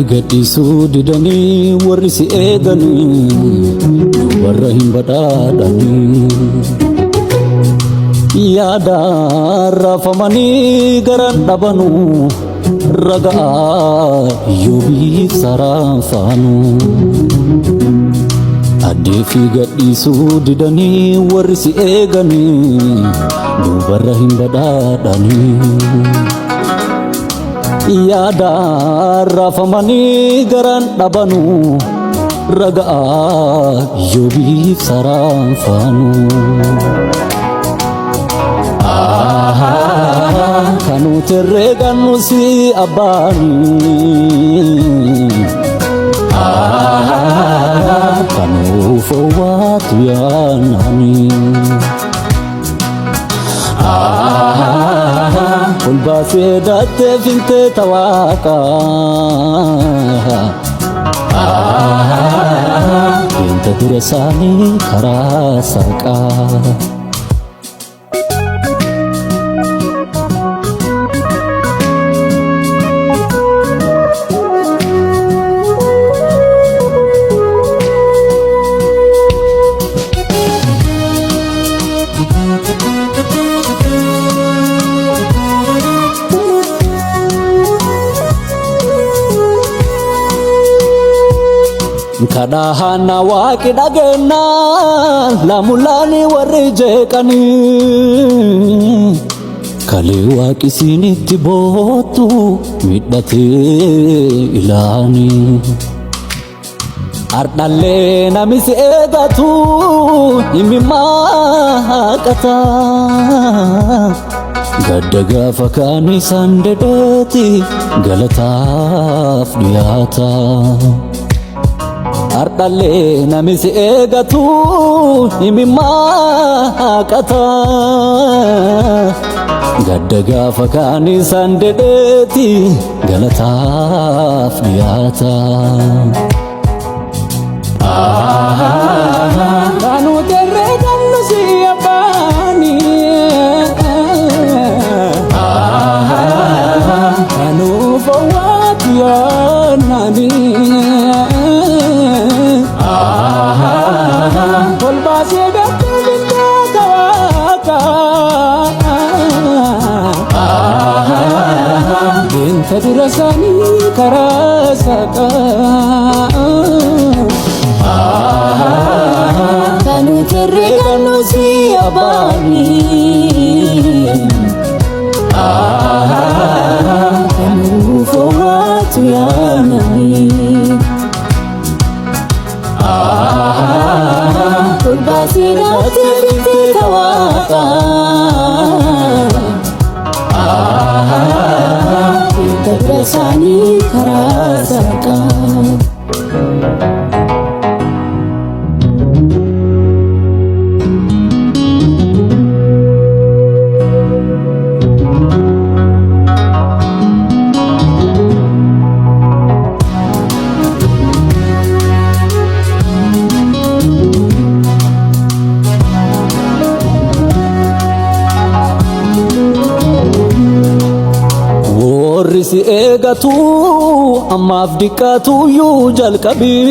gadhiisuu didanii warri si eeganii warra hin badhaadhanii yaada raafamanii garan dhabanuu ragaa Iyyoobiif saraafaanuu adeefi gadhiisuu didanii warri si eeganii warra hin badhaadhanii yaada raafamanii garan dhabanuu ragaa Iyyoobiif saraafaanuu kanu terreegannu si abbaanii kanu fowwaatu yaananii ol baasee daattee fintee tawaaqaa inta dura isaanii karaa saaqaa kadhaana waaqi dhageenna lamulaani warri jeeqanii kalee waaqi siinitti boottu midhatee ilaanii ardhallee nami si eegatu himimmaaqata gadda gaafa kaan isaan dedheeti galataaf dhiyaata ardhallee nami si eegatu himimmaaqata gadda gaafa kaan isaan dedheeti galataaf dhiyaata kanu terreegannu si abbaanii kanu fowwaatu yaananii ol baasee daattee fintee tawaaqaa inta dura isaanii karaa saaqaa kanu terreegannu si abbaanii kanu fowwaatu yaananii ol baasee daattee fintee tawaaqaa inta dura isaanii karaa saaqaa si eegatu ammaaf diqqaatuyyuu jalqabii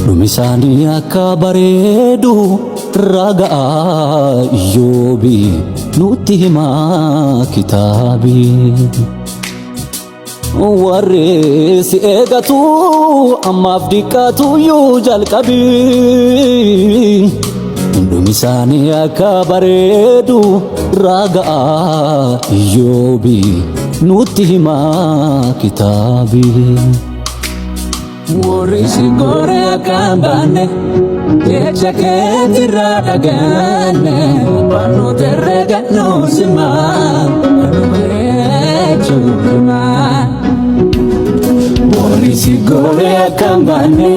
dhumisaanii akka bareedu ragaa Iyyoobii nutti himaa kitaabii warri si eegatu ammaaf diqqaatuyyuu jalqabii dhumisaanii akka bareedu ragaa Iyyoobii nutti himaa kitaabii warri si gore akka baanne jecha keetirraa dhagaanne bannu terreegannu simaa bannu bareechuumaa warri si gore akka baanne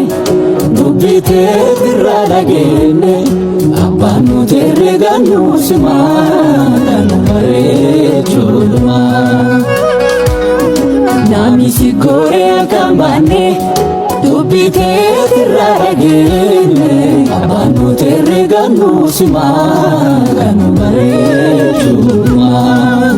dubbii keetirraa dhageenye bannu terreegannu simaa bannu bareechuumaa nami si gore akka baanne dubbii keetirraa dhageenye bannu terreegannu simaa bannu bareechuumaa